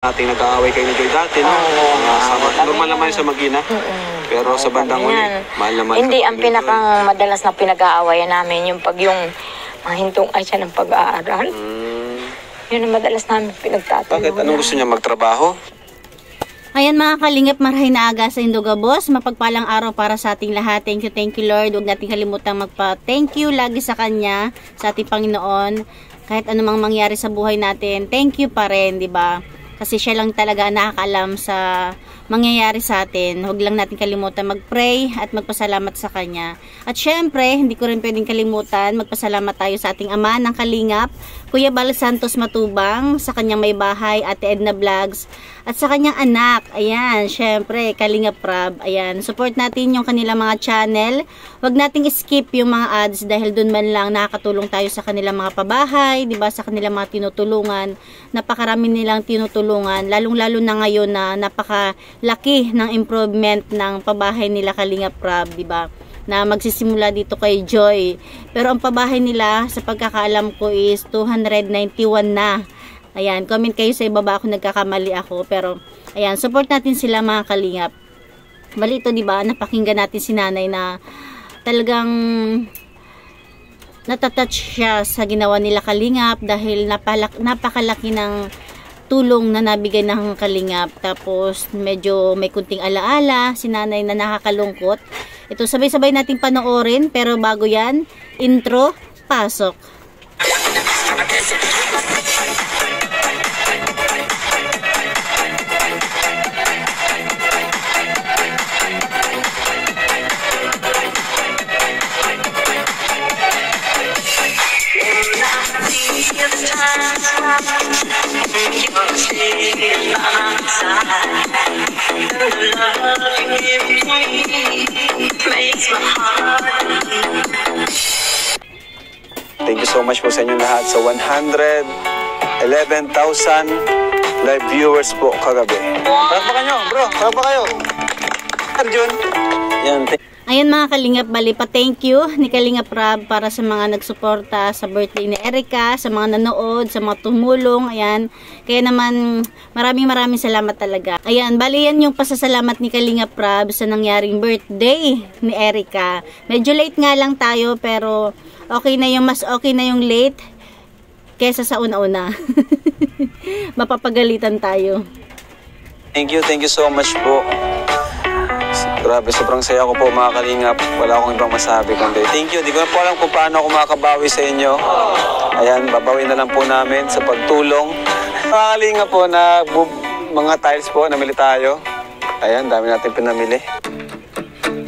Ating nag-aaway kayo ni Joy dati, no? Normal naman sa mag-ina. Pero sa bandang huli, mahal na mahal. Hindi, ang pinakang madalas na pinag-aawayan namin, yung pag yung mahintong ay siya ng pag-aaral. Yun ang madalas namin pinagtatanong. Bakit? Anong gusto niya magtrabaho? Ayan mga kalingap, marahay na aga sa Indogabos. Mapagpalang araw para sa ating lahat. Thank you Lord. Huwag nating kalimutang magpa-thank you lagi sa Kanya, sa ating Panginoon. Kahit anumang mangyari sa buhay natin, thank you pa rin, di ba? Kasi siya lang talaga nakakaalam sa mangyayari sa atin. Huwag lang natin kalimutan mag-pray at magpasalamat sa Kanya. At syempre, hindi ko rin pwedeng kalimutan, magpasalamat tayo sa ating Ama ng Kalingap, Kuya Bal Santos Matubang, sa kanyang may bahay, Ate Edna Vlogs, at sa kanyang anak. Ayan, syempre, Kalingap Prab. Ayan, support natin yung kanilang mga channel. Huwag nating skip yung mga ads dahil dun man lang nakakatulong tayo sa kanilang mga pabahay, di ba, sa kanilang mga tinutulungan. Napakarami nilang tinutulungan, lalong-lalo na ngayon na napakalaki ng improvement ng pabahay nila Kalingap Prab, di ba? Na magsisimula dito kay Joy. Pero ang pabahay nila, sa pagkakaalam ko, is 291 na. Ayan, comment kayo sa ibaba kung nagkakamali ako. Pero, ayan, support natin sila mga Kalingap. Bali ito, diba? Napakinggan natin si nanay na talagang natatouch siya sa ginawa nila Kalingap dahil napakalaki ng tulong na nabigay ng Kalingap. Tapos, medyo may kunting alaala si nanay na nakakalungkot. Ito, sabay-sabay nating panoorin. Pero bago yan, intro, pasok. Thank you so much po sa inyo lahat sa 111,000 live viewers po kagabi. Palakpakan nyo, bro. Palakpakan kayo. Arjun. Yan. Ayan mga Kalingap, bali pa thank you ni Kalingap Prab para sa mga nagsuporta sa birthday ni Erica, sa mga nanood, sa mga tumulong, ayan. Kaya naman maraming salamat talaga. Ayan, bali yan yung pasasalamat ni Kalingap Prab sa nangyaring birthday ni Erica. Medyo late nga lang tayo pero okay na yung, mas okay na yung late kesa sa una-una. Mapapagalitan tayo. Thank you so much po. Grabe, sobrang saya ko po mga Kalingap. Wala akong ibang masabi kundi thank you. Di ko na po alam kung paano ako makabawi sa inyo. Ayan, babawi na lang po namin sa pagtulong. Mga Kalingap po na mga tiles po, namili tayo. Ayan, dami natin pinamili.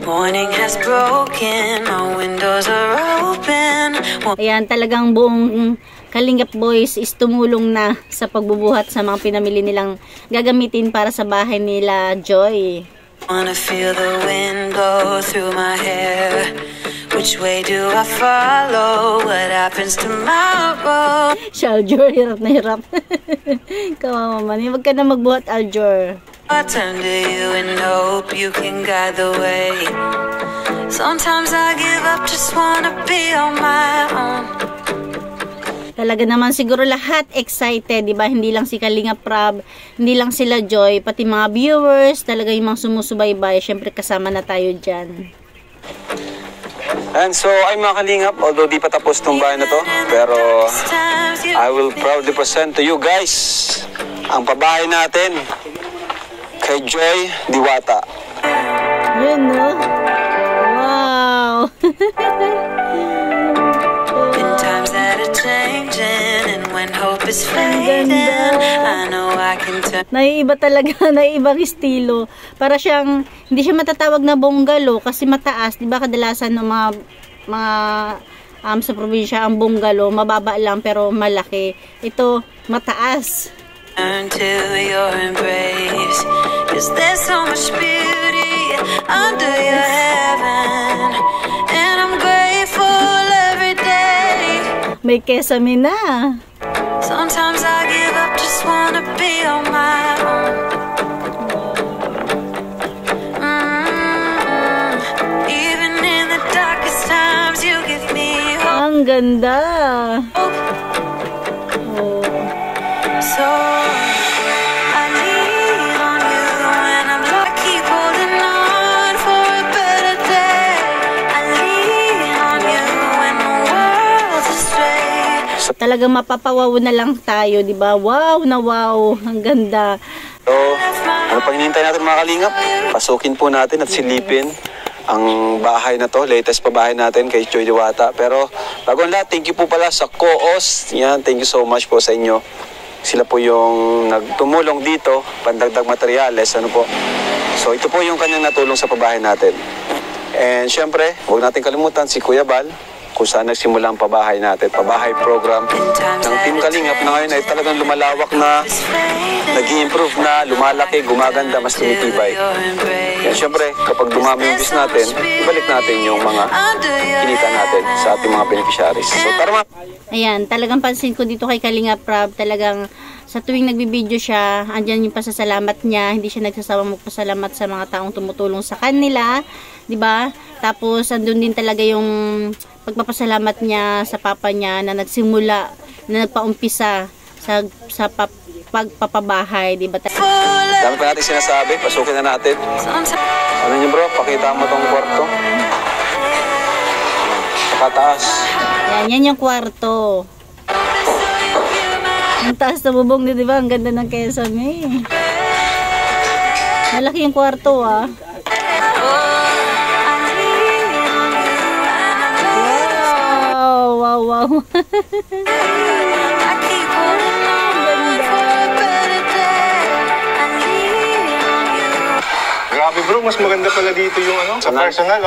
Morning has broken, my windows are open. Ayan, talagang buong Kalingap Boys is tumulong na sa pagbubuhat sa mga pinamili nilang gagamitin para sa bahay nila Joy. Wanna feel the wind blow through my hair. Which way do I follow? What happens tomorrow? Si Aljor, hirap na hirap. Kawawa man. Huwag ka na magbuhat, Aljor. I turn to you and hope you can guide the way. Sometimes I give up, just wanna be on my own. Talaga naman siguro lahat excited, di ba? Hindi lang si Kalingap Prab, hindi lang sila Joy, pati mga viewers, talaga yung mga sumusubaybay, syempre kasama na tayo dyan. And so, ay mga Kalingap, although di pa tapos tong bahay na to, pero I will proudly present to you guys ang pabahay natin kay Joy Diwata. Yun, no? Wow! Naiiba talaga, naiibang estilo. Para siyang, hindi siya matatawag na bungalow kasi mataas. Diba kadalasan ng mga sa probinsya, ang bungalow, mababa lang pero malaki. Ito, mataas. Turn to your embrace, 'cause there's so much beauty under your heaven, and I'm grateful every day. May kesame na. Sometimes I give up, just wanna be on my own. Even in the darkest times, you give me hope. Ang ganda. So I talagang mapapawaw na lang tayo, di ba? Wow na wow, ang ganda. So, ano pang hinihintay natin mga kalingap? Pasukin po natin at silipin ang bahay na to, latest pa bahay natin kay Joy Diwata. Pero bago ang lahat, thank you po pala sa co-host. Yan, thank you so much po sa inyo. Sila po yung nagtumulong dito, pandagdag materyales, ano po. So ito po yung kanyang natulong sa pabahay natin. And syempre, huwag natin kalimutan si Kuya Bal, kung saan nagsimula ang pabahay natin, pabahay program ng Team Kalingap na ngayon ay talagang lumalawak na, nag-i-improve na, lumalaki, gumaganda, mas tumitibay. Yan, syempre, kapag dumami yung business natin, ibalik natin yung mga kinita natin sa ating mga beneficiaries. So tara mga... Ayan, talagang pansin ko dito kay Kalingap Rob, talagang sa tuwing nagbibideo siya, andyan yung pasasalamat niya, hindi siya nagsasawang magpasalamat sa mga taong tumutulong sa kanila, di ba? Tapos andun din talaga yung pagpapasalamat niya sa papa niya na nagsimula, na nagpaumpisa sa pagpapabahay, di ba? Dami pa natin sinasabi, pasukin na natin. Ano niyo bro, pakita mo tong kwarto. Sa taas. Yan yung kwarto. Ang taas na bubong, di ba? Ang ganda ng Quezon, Malaki yung kwarto, ah. Wow. Grabe bro, mas maganda pala dito yung sa personal,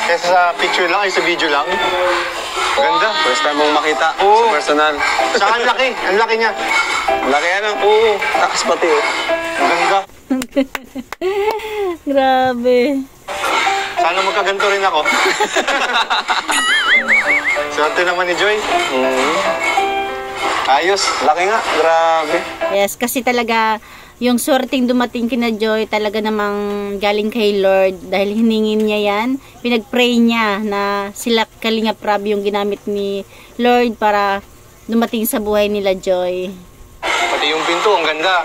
kaysa sa picture lang, ay sa video lang. Maganda. First time mong makita Oo. sa personal. Saka ang laki niya. Laki ano? Oo. Takas pati Ang ganda. Grabe. Sana magkaganto rin ako. Swerte naman ni Joy. Ayos. Laki nga. Grabe. Yes, kasi talaga yung swerteng dumating kina Joy talaga namang galing kay Lord dahil hiningin niya yan. Pinag-pray niya na sila Kalingap Rob yung ginamit ni Lord para dumating sa buhay nila Joy. Pati yung pinto, ang ganda.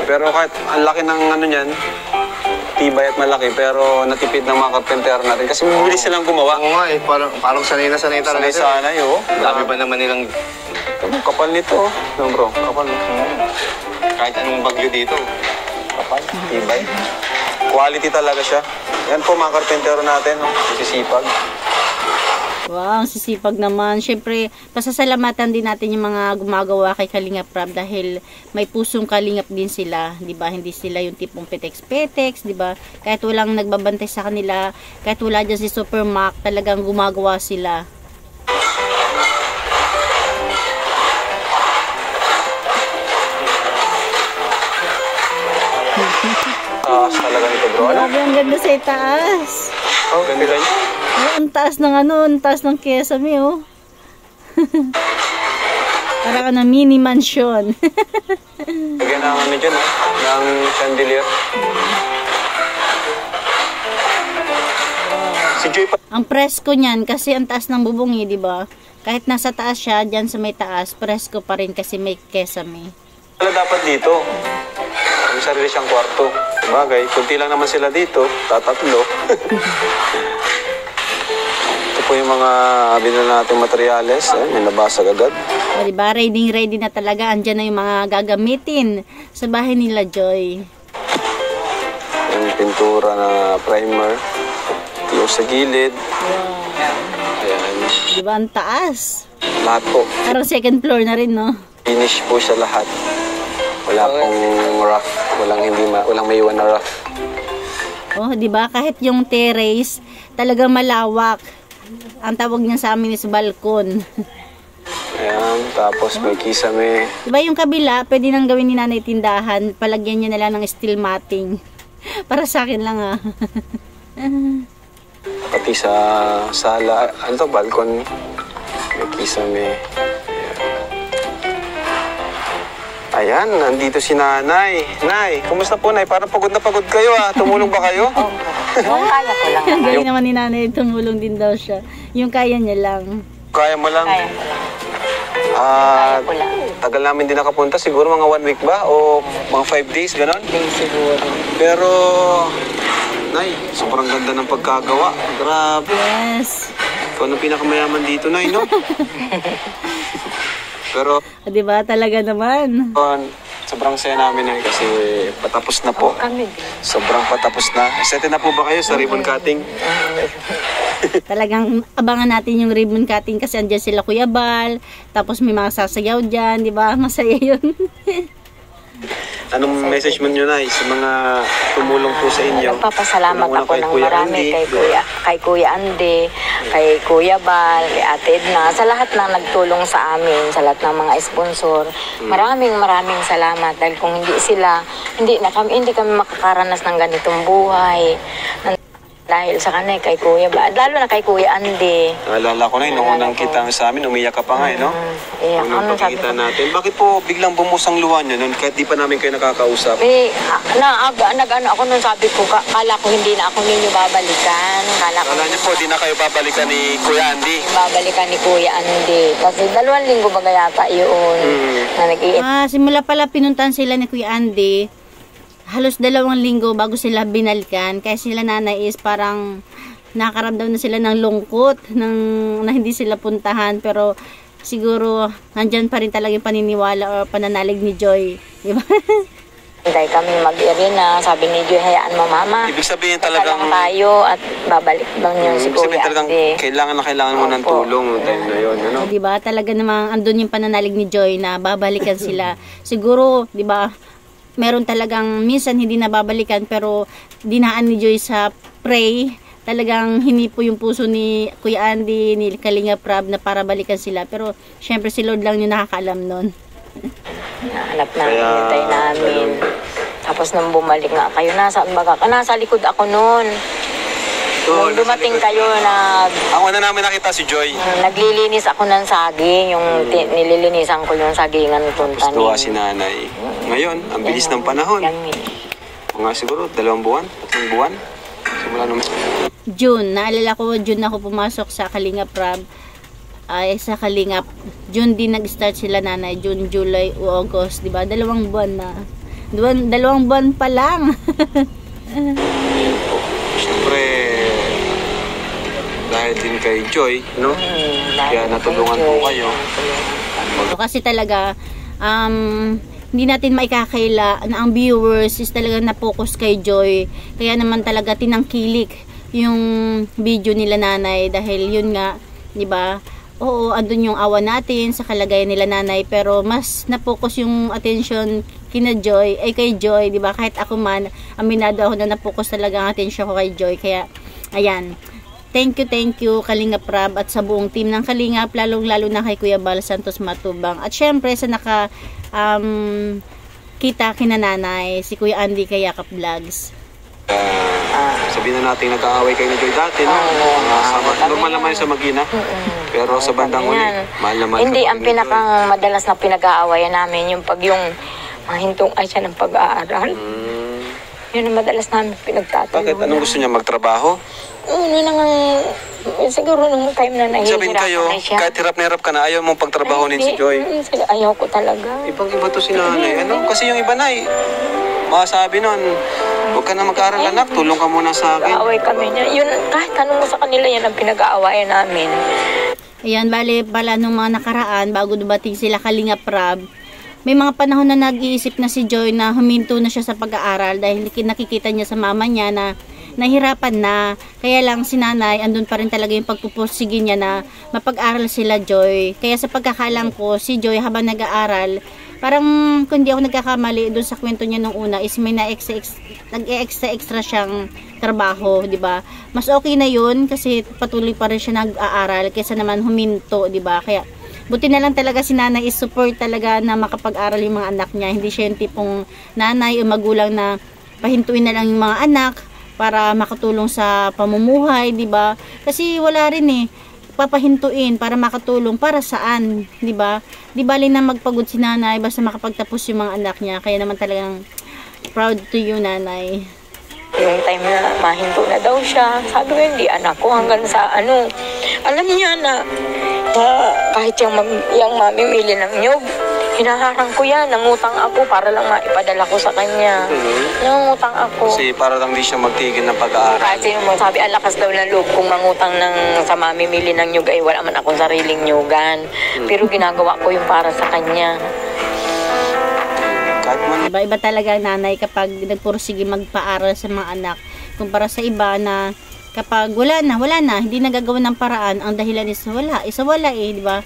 Pero kahit ang laki ng ano niyan, tibay at malaki, pero natipid ng mga carpenter natin. Kasi mabilis silang gumawa. Oo nga parang sanay na sanay talaga. Sanay-sanay, Dami ba naman nilang... Kapal nito, no bro? Kapal. Kahit anong bagyo dito. Kapal, tibay. Quality talaga siya. Yan po mga karpentero natin, sisipag. Wow, sisipag naman. Siyempre, pasasalamatan din natin yung mga gumagawa kay Kalingap Rob dahil may pusong kalingap din sila, 'di ba? Hindi sila yung tipong petex-petex, 'di ba? Kahit walang nagbabantay sa kanila, kahit wala diyan si Super Mac, talagang gumagawa sila. Taas talaga nito bro. Ano? Grabe, ang ganda sa itaas. Ganda niya. Ang taas ng ang taas ng Quezon, Parang na mini mansion. Lagyan ng ano dyan, ng chandelier. Si Joy pa. Ang presko niyan kasi ang taas ng bubong, di ba? Kahit nasa taas siya, diyan sa may taas, presko pa rin kasi may kesame. Wala dapat dito. May sarili siyang kwarto. Bagay, kunti lang naman sila dito, tatatlo. Ito po yung mga binili nating materyales, may nabasag agad. O, diba? Ready na talaga. Andyan na yung mga gagamitin sa bahay nila, Joy. Yung pintura na primer. Yung sa gilid. Wow. Ayan. Diba? Ang taas. Lahat po. Parang second floor na rin, no? Finish po siya lahat. Wala pong rough. Walang may iwan na rough. Oh, diba? Kahit yung terrace, talagang malawak. Ang tawag niya sa amin is balkon. Ayan, tapos may kisame. Diba yung kabila, pwede nang gawin ni nanay tindahan, palagyan niya na lang ng steel matting. Para sa akin lang, ah. Pati sa sala, ano to, balkon, may kisame. Ayan, nandito si Nanay. Nay, kumusta po, Nay? Parang pagod na pagod kayo, ah. Tumulong ba kayo? Yung kaya ko lang. Ang galing naman ni nanay, tumulong din daw siya. Yung kaya niya lang. Kaya mo lang? Kaya ko lang. Ah, Kaya ko lang. tagal namin din nakapunta. Siguro mga 1 week ba? O mga 5 days, gano'n? Siguro. Pero, Nay, sobrang ganda ng pagkagawa. Grabe. Yes. Ikaw ang pinakamayaman dito, Nay, no? Pero, Di ba? Talaga naman. sobrang saya namin eh, kasi patapos na po. Kami din. Sobrang patapos na. Excited na po ba kayo sa ribbon cutting? Talagang abangan natin yung ribbon cutting kasi andyan sila Kuya Bal. Tapos may mga sasayaw dyan. Di ba? Masaya yun. Anong message mo nyo, Nay, sa mga tumulong po sa inyo? Nagpapasalamat Unang-una ako kay ng Kuya marami Andy. kay Kuya Andy, kay Kuya Bal, kay Ate Edna, sa lahat ng nagtulong sa amin, sa lahat ng mga sponsor. Maraming salamat dahil kung hindi sila, hindi kami makakaranas ng ganitong buhay. Dahil sa kanay kay Kuya Bal, lalo na kay Kuya Andy. Naalala ko na yun, nung unang kita sa amin, umiyak ka pa nga, no? Iyak Unang sabi pagkita ko. natin. Bakit po biglang bumusang luha nyo nun kahit di pa namin kayo nakakausap? Nag-ano ako nun, sabi ko, kala ko hindi na ako ninyo babalikan. Kala Niyo po, di na kayo babalikan ni Kuya Andy. babalikan ni Kuya Andy. Kasi 2 linggo ba yata yun na nag-iit. Simula pala pinuntan sila ni Kuya Andy. Halos 2 linggo bago sila binalikan. Kaya sila nanay is parang nakaramdam na sila ng lungkot na hindi sila puntahan. Pero siguro nandyan pa rin talaga yung paniniwala o pananalig ni Joy. Diba? Hintay kami mag-irina. Sabi ni Joy, hayaan mo mama. Ibig sabihin Teka talagang... lang tayo at babalik bang yun si Ibig sabihin Kuya talagang Andy. kailangan mo ng Opo. tulong noong time na yun, ano? Diba? Talaga namang andun yung pananalig ni Joy na babalikan sila. Siguro, diba, meron talagang minsan hindi nababalikan pero dinaan ni Joy sa pray. Talagang hinipo yung puso ni Kuya Andy, ni Kalinga Prab na para balikan sila. Pero syempre si Lord lang yung nakakaalam nun. Hanap namin, Kaya, hintay namin. Tapos nung bumalik nga kayo, nasa likod ako noon. Oo, Nung dumating nasa likod. kayo, Ang una namin nakita si Joy. naglilinis ako ng saging, nililinisan ko yung sagingan kong Tapos tuwa si tanim. nanay. Ngayon, ang bilis ng panahon. Kami. Mga siguro, 2 buwan, 3 buwan. Simula nung... June, naalala ko, June ako pumasok sa Kalinga Prab. Sa Kalingap. June din nag-start sila nanay. June, July, August. Diba? 2 buwan na. 2 buwan pa lang. Siyempre, dahil din kay Joy, no? Kaya natulungan po kayo. Kasi talaga, hindi natin maikakaila na ang viewers is talaga na-focus kay Joy. Kaya naman talaga tinangkilik yung video nila nanay dahil yun nga, di ba? Oo, andun yung awa natin sa kalagayan nila nanay pero mas na-focus yung attention kina Joy, kay Joy, di ba? Kahit ako man, aminado ako na na-focus talaga ang attention ko kay Joy. Kaya, ayan. Thank you, Kalinga Prab at sa buong team ng Kalingap, lalong-lalo na kay Kuya Bal Santos Matubang. At syempre, sa kita kinananay, si Kuya Andy kay Yakap Vlogs. Sabihin na natin nag-aaway kayo ni Joy dati, no? Normal naman yun sa mag-ina. Pero sa bandang uli, mahal na mahal Hindi, ka pa ang ni Joy. pinakang madalas na pinag-aawayan namin yung mahintong ay siya ng pag-aaral. Yun ang madalas namin pinagtatanong. Bakit? Anong gusto niya? Magtrabaho? Siguro nung time na Sabihin nahihirapan kayo, na siya. kahit hirap na hirap ka na, ayaw mong pagtrabahonin si Joy. Ayaw ko talaga. Ibang-iba to si nanay. Ano? Kasi yung iba na masabi nun, huwag ka na mag-aaral anak, tulong ka muna sa akin. Aaway kami niya. Yun, kahit tanong mo sa kanila, yan ang pinag-aawayan namin. Ayan, bale pala nung mga nakaraan, bago dumating sila Kalinga Prab, may mga panahon na nag-iisip na si Joy na huminto na siya sa pag-aaral dahil nakikita niya sa mama niya na nahirapan na. Kaya lang si nanay, andun pa rin talaga yung pagpupursige niya na mapag-aral sila Joy. Kaya sa pagkakalam ko, si Joy habang nag-aaral, parang kung di ako nagkakamali doon sa kwento niya nung una is may nag-extra siyang trabaho, di ba? Mas okay na yun kasi patuloy pa rin siya nag-aaral kaysa naman huminto, di ba? Kaya buti na lang talaga si nanay is support talaga na makapag-aral yung mga anak niya. Hindi siya yung tipong nanay o magulang na pahintuin na lang yung mga anak para makatulong sa pamumuhay, di ba? Kasi wala rin papahintuin para makatulong para saan, di ba? Di bali na magpagod si nanay basta makapagtapos yung mga anak niya. Kaya naman talagang proud to you, nanay. Yung time na mahinto na daw siya, sabi ko, hindi anak ko hanggang sa alam niya na kahit yung mamimili ng nyug, Hinaharang ko yan, nangutang ako para lang maipadala ko sa kanya. Nangutang ako. Kasi para lang di siya magtigil ng pag-aaral. Kasi sabi, ang lakas daw ng loob kong mangutang sa mamimili ng nyug ay wala man akong sariling nyugan. Pero ginagawa ko yung para sa kanya. Kahit man, Iba-iba talaga ang nanay kapag nagpursige magpaaral sa mga anak. Kumpara sa iba na kapag wala na, hindi nagagawa ng paraan, ang dahilan is wala eh, di ba?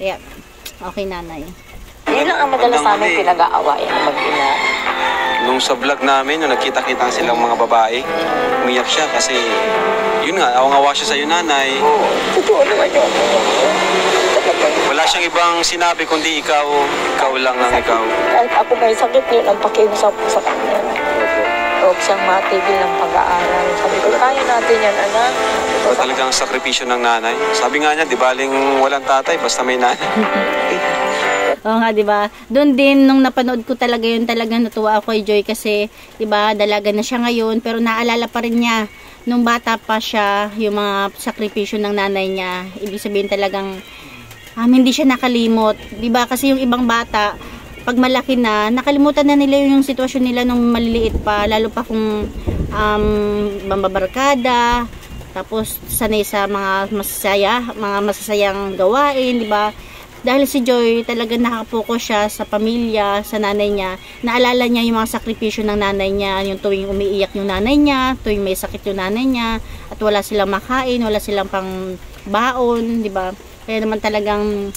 Kaya, okay nanay. Yun lang ang madalas sa amin pinag-aawayan ng mag-ina. nung sa vlog namin, nung nagkita-kita silang mga babae, umiyak siya kasi, yun nga, awang-awa siya sa'yo, nanay. Totoo naman yun. Wala siyang ibang sinabi kundi ikaw lang ang ikaw. Kahit ako may sakit yun, ang pakiusap ko sa kanya. Huwag siyang matigil ng pag-aaral. Sabi ko, kaya natin yan, anak. Ito talagang sakripisyo ng nanay. Sabi nga niya, di baling walang tatay, basta may nanay. Oo nga, di ba? Doon din nung napanood ko talaga yun, talagang natuwa ako kay Joy kasi, di ba, dalaga na siya ngayon, pero naalala pa rin niya nung bata pa siya, yung mga sakripisyo ng nanay niya. Ibig sabihin talagang hindi siya nakalimot. Di ba? Kasi yung ibang bata, pag malaki na, nakalimutan na nila yung sitwasyon nila nung maliliit pa, lalo pa kung mambabarkada, tapos sanay sa mga masasayang gawain, di ba? Dahil si Joy talaga nakapokus siya sa pamilya, sa nanay niya. Naalala niya yung mga sakripisyo ng nanay niya, yung tuwing umiiyak yung nanay niya, tuwing may sakit yung nanay niya, at wala silang makain, wala silang pang baon, di ba? Kaya naman talagang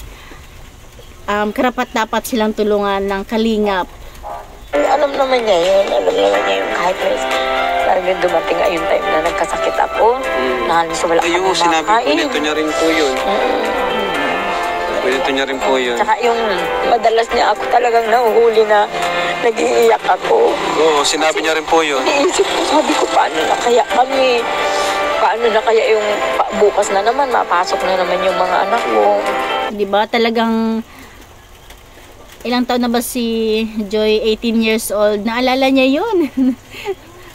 karapat-dapat silang tulungan ng kalingap. Alam naman niya yun. Alam naman niya yun. Kahit may talagang dumating ay yung time na nagkasakit ako. Na halos wala akong makain. Sinabi ko, nito niya rin po yun. Nito niya rin po yun. Tsaka yung madalas niya ako talagang nahuhuli na nag-iiyak ako. Oo, sinabi niya rin po yun. Iniisip ko, sabi ko, paano na kaya kami? Paano na kaya yung bukas na naman, mapasok na naman yung mga anak ko. Di ba? Talagang ilang taon na ba si Joy? 18 years old. Naalala niya yun.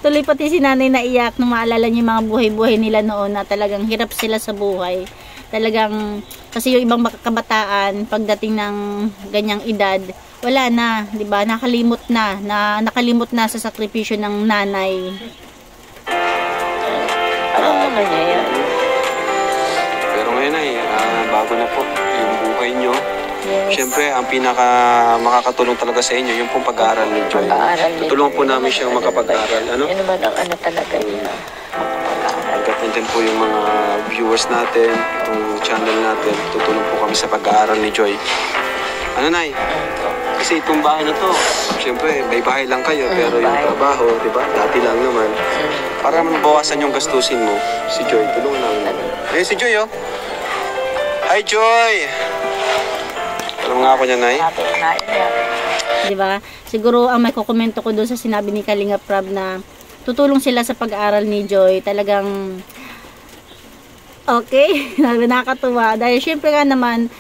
Tuloy pati si nanay naiyak nung maalala niya yung mga buhay-buhay nila noon na talagang hirap sila sa buhay. Talagang, kasi yung ibang kabataan, pagdating ng ganyang edad, wala na, di ba? Nakalimot na sa sakripisyo ng nanay. Alam naman niya yan. Pero ngayon ay, bago na po yung buhay nyo. Yes. Siyempre, ang pinaka makakatulong talaga sa inyo, yung pong pag-aaral ni Joy. Pag-aaral din. Tutulungan po namin siyang makapag-aaral. Ano? Yan naman ang ano talaga yun. Makapag-aaral. Hanggat nandyan po yung mga viewers natin, yung channel natin, tutulong po kami sa pag-aaral ni Joy. Ano, Nay? Kasi itong bahay na to, siyempre, may bahay lang kayo, pero yung trabaho, di ba? Dati lang naman. Para mabawasan yung gastusin mo, si Joy, tulungan namin. Ayun si Joy, oh. Hi, Joy! Alam nga ako niya, Nay. Di ba? Siguro ang may kukomento ko doon sa sinabi ni Kalinga Prab na tutulong sila sa pag-aaral ni Joy. Talagang okay, nakakatuwa. Dahil syempre nga naman,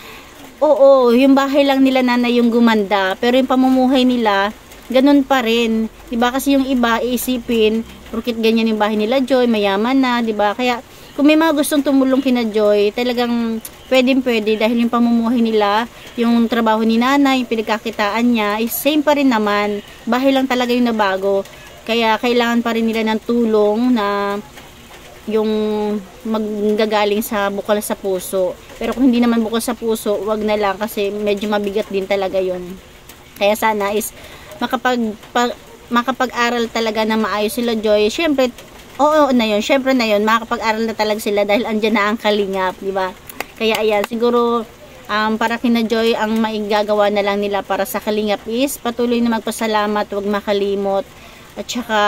oo, yung bahay lang nila nanay yung gumanda, pero yung pamumuhay nila, ganun pa rin. Di ba? Kasi yung iba, iisipin, porkit ganyan yung bahay nila Joy, mayaman na, di ba? Kaya kung may mga gustong tumulong kina Joy, talagang pwede dahil yung pamumuhay nila, yung trabaho ni nanay, yung pinagkakitaan niya, is same pa rin naman. Bahay lang talaga yung nabago. Kaya kailangan pa rin nila ng tulong na yung maggagaling sa bukal sa puso. Pero kung hindi naman bukal sa puso, wag na lang kasi medyo mabigat din talaga yun. Kaya sana is makapag-aral talaga na maayos sila Joy. Siyempre, oo na yun. Siyempre na yun. Makakapag-aral na talaga sila dahil andyan na ang kalingap, di ba? Kaya ayan, siguro para kina Joy, ang maigagawa na lang nila para sa kalingap is patuloy na magpasalamat, huwag makalimot. At saka,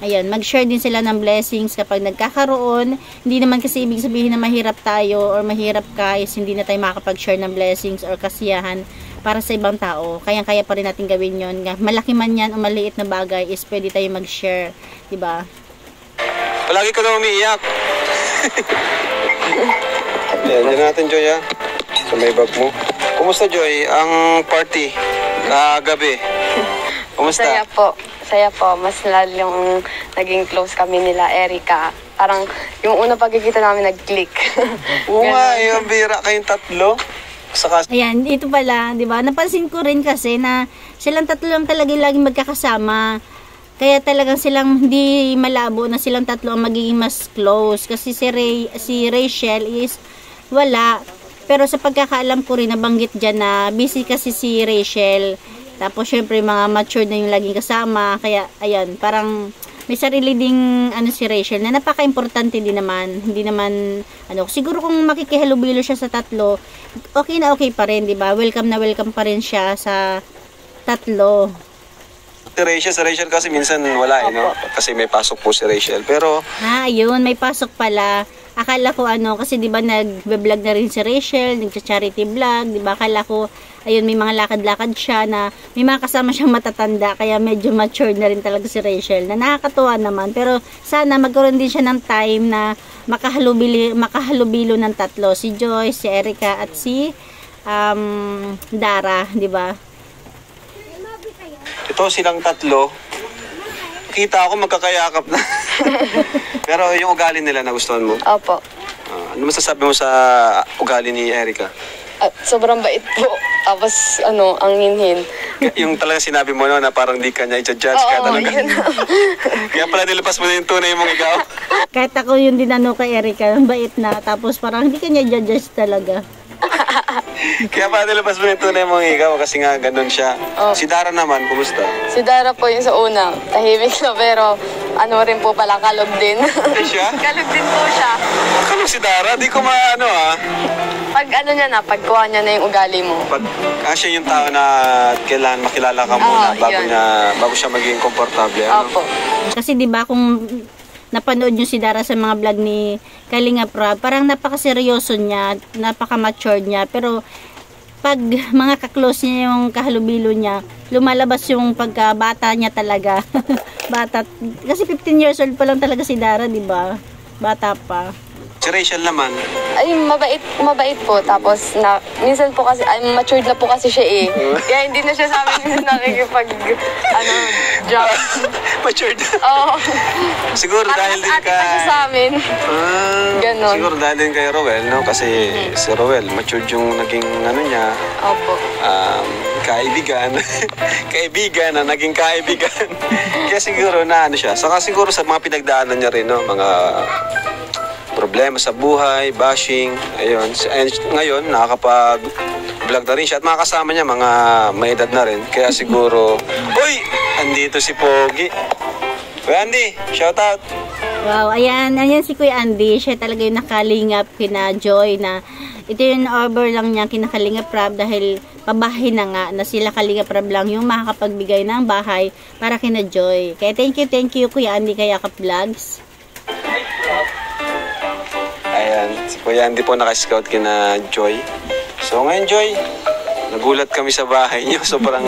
ayan, mag-share din sila ng blessings kapag nagkakaroon. Hindi naman kasi ibig sabihin na mahirap tayo or mahirap ka is hindi na tayo makakapag-share ng blessings or kasiyahan para sa ibang tao. Kaya pa rin natin gawin yun. Malaki man yan o maliit na bagay is pwede tayo mag-share. Diba? Palagi ka na umiiyak. Yan, dyan natin, Joy, ha? Sa may bag mo. Kumusta, Joy? Ang party kagabi. Kumusta? Saya po. Mas lalo yung naging close kami nila, Erica. Parang yung una pagkikita namin nag-click. Oo nga, yung bira kayong tatlo. Saka, Ayan, ito pala, di ba? Napansin ko rin kasi na silang tatlo lang talaga laging magkakasama. Kaya talagang silang hindi malabo na silang tatlo ang magiging mas close. Kasi si Rachel is wala. Pero sa pagkakaalam ko rin, nabanggit dyan na busy kasi si Rachel. Tapos syempre mga mature na yung laging kasama. Kaya ayan, parang may sarili ding si Rachel na napaka-importante din naman. Hindi naman siguro kung makikihalubilo siya sa tatlo, okay na okay pa rin, 'di ba? Welcome na welcome pa rin siya sa tatlo. si Rachel kasi minsan wala no? Kasi may pasok po si Rachel. Pero, Ayun, may pasok pala. Akala ko kasi 'di ba nagbe-vlog na rin si Rachel, nagcha-charity vlog, 'di ba? Akala ko ayun may mga lakad-lakad siya na may mga kasama siyang matatanda kaya medyo mature na rin talaga si Rachel. Na nakakatuwa naman, pero sana magkaroon din siya ng time na makahalubilo ng tatlo, si Joy, si Erica at si Dara, 'di ba? ito silang tatlo, kita ako magkakayakap na. Pero yung ugali nila nagustuhan mo? Opo. Ano masasabi mo sa ugali ni Erica? Sobrang bait po. Tapos, ang hinhin. Yung talagang sinabi mo na parang di ka niya i-judge ka talaga. Yun. Kaya pala nilapas mo na yung tunay mong ikaw. Kahit ako yung dinano kay Erica, bait na. Tapos parang hindi kanya judge talaga. Kaya pala nilapas mo na yung tunay mong ikaw kasi nga ganun siya. Si Dara naman, kumusta? Si Dara po yung sa una. Tahimik na pero rin po pala, kalog din. Siya? Kalog din po siya. Kalo si Dara, di ko Pag pagkuha niya na yung ugali mo. Siya yung tao na kailangan makilala ka muna yun. bago siya maging komportable. Opo. Kasi 'di ba kung napanood nyo si Dara sa mga vlog ni Kalinga Prab, parang napakaseryoso niya, napaka-mature niya, pero pag mga kaklose niya yung kahalubilo niya, lumalabas yung pagkabata niya talaga. Bata. Kasi 15 years old pa lang talaga si Dara, 'di ba? Bata pa. Si Rachel naman, Ay, mabait po. Tapos, minsan po kasi, matured na po kasi siya eh. Kaya hindi na siya sa amin minsan job. matured. Oo. Siguro dahil din Ate pa siya sa amin. Ganon. Siguro dahil din kay Rowel, no? Kasi si Rowel, matured yung naging niya, Opo. kaibigan. Kaibigan na naging kaibigan. Kaya siguro na siya. Saka siguro sa mga pinagdaanan niya rin, no? Mga problema sa buhay, bashing, ayun. And ngayon, nakakapag-vlog na rin siya. At mga kasama niya, mga may edad na rin. Kaya siguro, uy! Andito si Pogi. Kuya Andy, shout out! Wow, ayan si Kuya Andy. Siya talaga yung nakalingap kina Joy na ito yung order lang niya kinakalingap Prab dahil pabahay na nga na sila Kalingap Prab lang yung makakapagbigay ng bahay para kina Joy. Kaya thank you Kuya Andy kay Yakap Vlogs. Ayan, si Kuya Andy po naka-scout kina Joy. So ngayon Joy, nagulat kami sa bahay niyo. Sobrang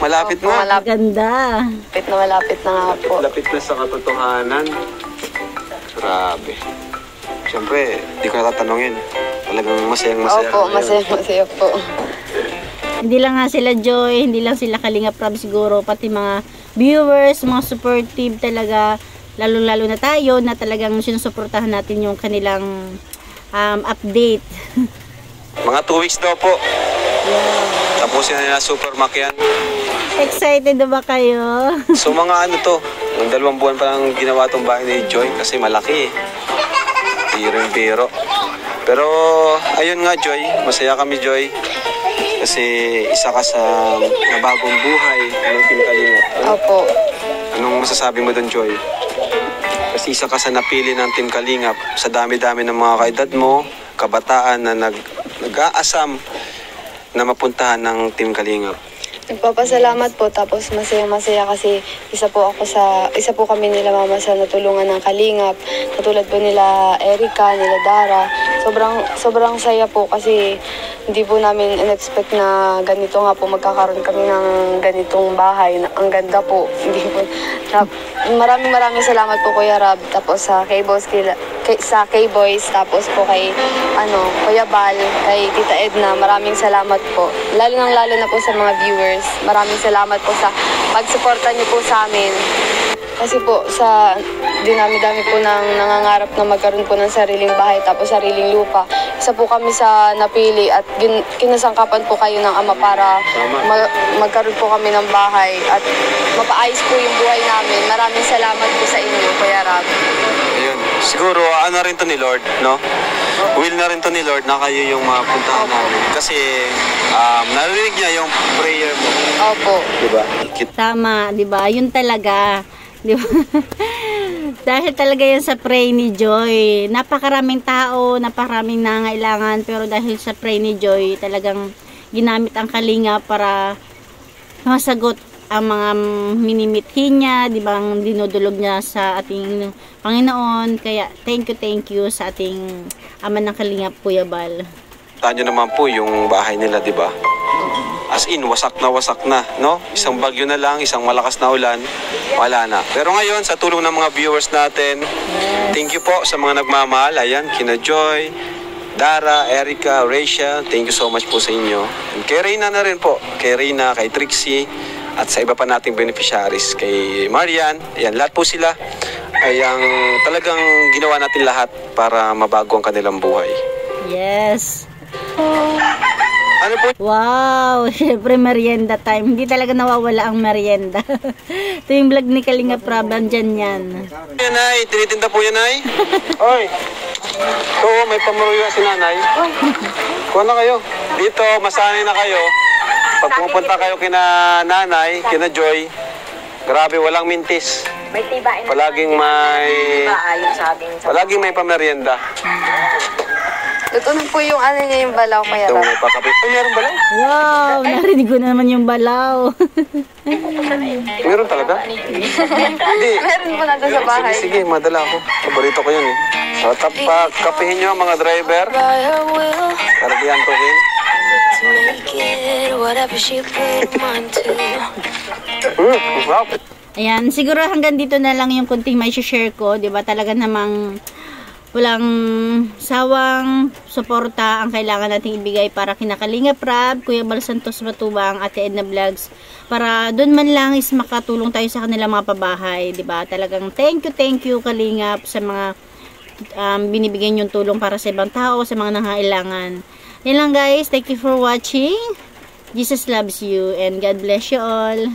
malapit Opo, na. Ganda. Malapit na nga po. Lapit na sa katotohanan. Grabe. Siyempre, di ko natatanungin. Talagang masayang-masaya. Opo, masaya po. Hindi lang nga sila Joy, hindi lang sila Kalingap Prab siguro, pati mga viewers, mga supportive talaga. Lalo-lalo na tayo na talagang sinusuportahan natin yung kanilang update. Mga 2 weeks daw po. Tapusin na nila Supermac yan. Excited na ba kayo? So mga ng 2 buwan pa lang ginawa tong bahay ni Joy kasi malaki. Biro. Pero ayun nga Joy, masaya kami Joy. Kasi isa ka sa nabagong buhay ng Team Kalingap. Opo. Anong masasabi mo doon Joy? Kasi isa ka sa napili ng Team Kalingap sa dami-dami ng mga kaedad mo, kabataan na nag-aasam na mapuntahan ng Team Kalingap. Nagpapasalamat po tapos masaya-masaya kasi isa po kami nila mama sa natulungan ng Kalingap. Katulad po nila Erica, nila Dara. Sobrang saya po kasi hindi po namin in-expect na ganito nga po magkakaroon kami ng ganitong bahay. Ang ganda po. Maraming salamat po Kuya Rab, tapos sa K-Boys, sa K-Boys, tapos po kay Kuya Bal, kay Tita Edna. Maraming salamat po. Lalo na po sa mga viewers. Maraming salamat po sa pagsuporta niyo po sa amin. Kasi po sa dinami-dami po ng nangangarap na magkaroon po ng sariling bahay tapos sariling lupa. Isa po kami sa napili at kinasangkapan po kayo ng Ama para magkaroon po kami ng bahay at mapaayos po yung buhay namin. Maraming salamat po sa inyo, Kuya Rab. Ayun. Siguro, ano rin to ni Lord, no? Will na rin to ni Lord na kayo yung mapuntahan namin. Kasi, narinig niya yung prayer mo. Opo. Diba? Tama, 'di ba? Yun talaga, 'di ba? Dahil talaga yan sa pray ni Joy. Napakaraming tao, napakaraming nangailangan, pero dahil sa pray ni Joy, talagang ginamit ang kalinga para masagot ang mga minimithi niya, 'di ba? Ang dinudulog niya sa ating Panginoon. Kaya thank you sa ating Ama ng Kalingap, Kuya Bal. Tanyo naman po yung bahay nila, di ba? As in, wasak na, no? Isang bagyo na lang, isang malakas na ulan, wala na. Pero ngayon, sa tulong ng mga viewers natin, thank you po sa mga nagmamahal. Ayan, kina Joy, Dara, Erica, Rachel, thank you so much po sa inyo. And kay Reyna na rin po, kay Reyna, kay Trixie, at sa iba pa nating beneficiaries, kay Marian, ayan, lahat po sila ay ang talagang ginawa natin lahat para mabago ang kanilang buhay. Yes. Ano po? Wow, syempre merienda time. Hindi talaga nawawala ang merienda. Ito yung vlog ni Kalinga Prab, dyan yan. Yan ay, tinitinda po yan ay. Oy, ito may pamuruya si nanay. Kuha na kayo. Dito, masanay na kayo. Pag pupunta kayo kina nanay, kina Joy, grabe, walang mintis. May tibain. Palaging may pamerienda. Luto na po yung ano niya, yung balaw, Kuya Ito, Rab. may pakapit. Ay, meron ba lang? Wow, narinig ko naman yung balaw. Meron talaga? Hindi. Meron po natin sa bahay. Sige, madala ako. Paborito ko yun eh. So, kapihin nyo mga driver. Para di antukin. Make it whatever she would want to. Wow. Ayan, siguro hanggang dito na lang yung kunting may share ko, 'di ba? Talaga namang walang sawang suporta ang kailangan nating ibigay para kina Kalinga Prab, Kuya Bal Santos Matubang, Ate Edna Vlogs, para doon man lang is makatulong tayo sa kanilang mga pabahay, 'di ba? Talagang thank you Kalingap sa mga binibigyan yung tulong para sa ibang tao, sa mga nangailangan. Yan lang guys, thank you for watching. Jesus loves you and God bless you all.